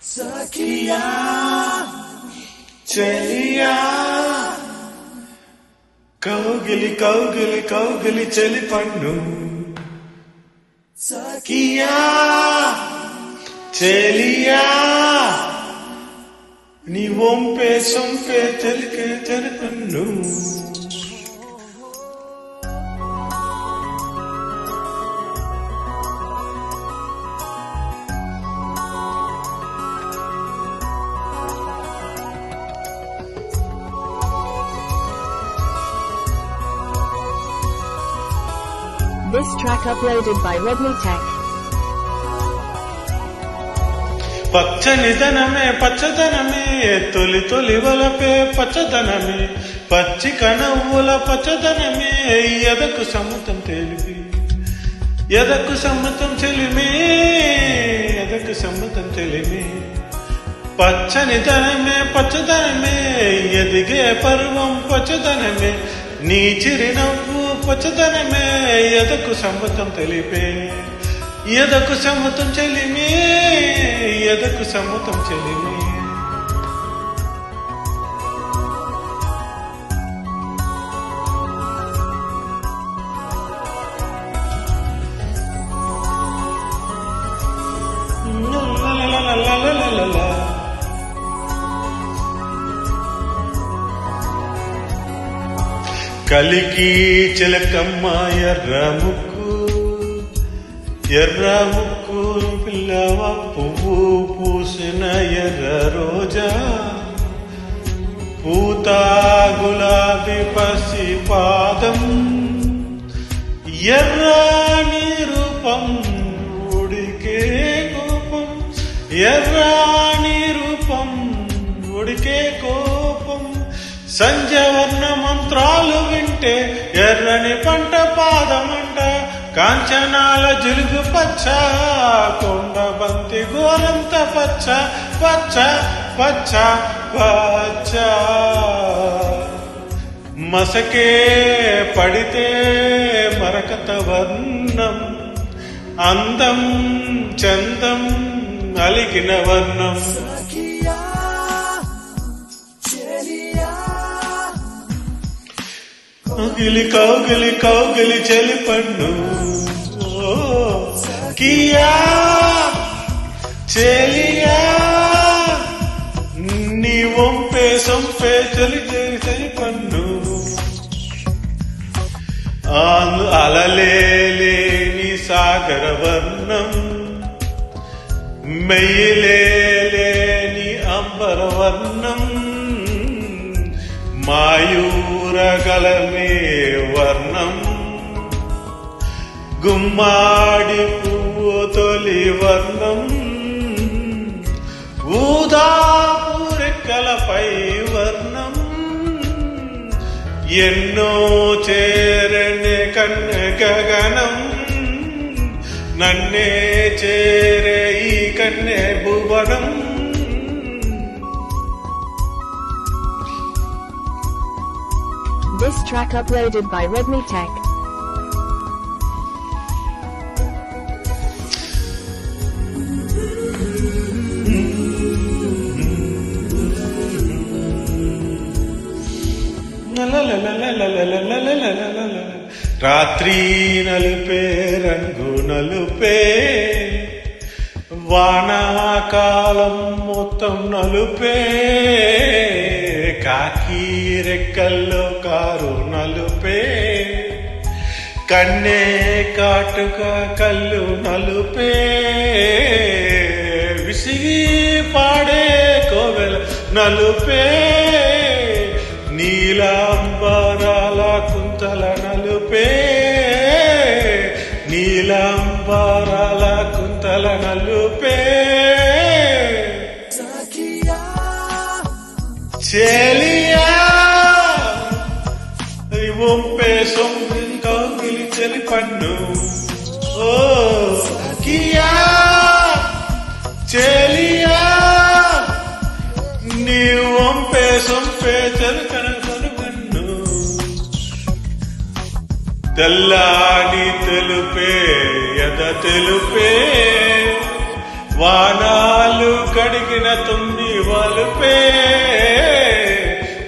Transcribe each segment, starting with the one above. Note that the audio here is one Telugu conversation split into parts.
సఖియా చెలియా కౌగిలి కౌగిలి కౌగిలి చెలి పండు సఖియా చెలియా నీ వంపే సొంపే తెలికే తెరపన్ను This track uploaded by Rodney Tech. పచ్చనిదనమే పచ్చదనమే తొలి తొలి వలపే పచ్చదనమే పచ్చిక నవ్వుల పచ్చదనమే ఎదకు సముతం తెలిపి ఎదకు సముతం చెలిమే ఎదకు సముతం చెలిమే పచ్చనిదనమే పచ్చదనమే ఎదిగే పర్వం పచ్చదనమే నీ చిరునవ్వు పచ్చదనమే ఎదకు సముతం తెలిపే ఎదకు సముతం చెలిమే ఎదకు సముతం చెలిమే కలికి చిలకమ్మ ఎర్ర ముక్కు పిల్లవ పువ్వు పూసిన ఎర్ర రోజా పూత గులాబీ పసి పాదం ఎర్రాని రూపం ఉడికే కోపం ఎర్రాని రూపం ఉడికే కోపం సంజవర్ణ మంత్రాలు వింటే ఎర్రని పంట పాదమంట కాంచనాల జిలుగు పచ్చ కొండ బంతి గోరంత పచ్చ పచ్చ పచ్చ పచ్చ మసకే పడితే మరకత వర్ణం అందం చందం అలిగిన వర్ణం కౌగిలి కౌగిలి కౌగిలి చెలి పండు కియా చెలియా నీ వంపే సొంపే చెలి చెలి చెలి పండు అలలేని సాగర వర్ణం మెయ్యలేని అంబర వర్ణం మాయూరగలమే వర్ణం గుమ్మాడి పువ్వు తొలి వర్ణం ఊదాపురెక్కలపై వర్ణం ఎన్నో చేరనే కన్న గగనం నన్నే చేరే ఈ కన్నే భువనం This track uploaded by Rodney Tech. రాత్రి నలుపే రంగు నలుపే వానాకాలం మొత్తం నలుపే కాకి రెక్కల్లో కారు నలుపే కన్నే కాటుక కళ్ళు నలుపే విసిగి పాడే కోవెల నలుపే నీలాంబరాల కుంతల నలుపే నీలాంబరాల కుంతల నలుపే చెలియా వంపే సొంపి కౌగిలి చెలి పండు ఓ కియా చెలియా నీ వంపే సొంపే చెలి కనుకను తెల్లాని తెలుపే ఎద తెలుపే వానాలు కడిగే కలిగిన తుమ్మి వలుపే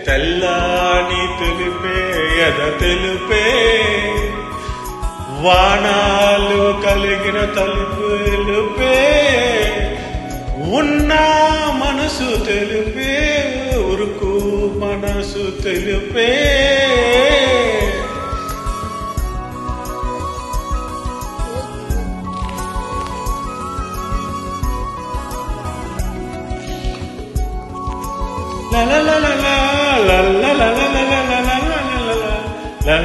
తెల్లాని తెలిపే ఎద తెలుపే వానాలు కలిగిన తలుపులుపే ఉన్న మనసు తెలుపే ఉరుకు మనసు తెలుపే la la la la la la la la la la la la la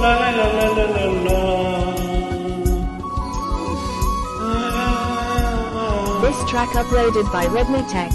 la la la la la This track uploaded by Rodney Tech.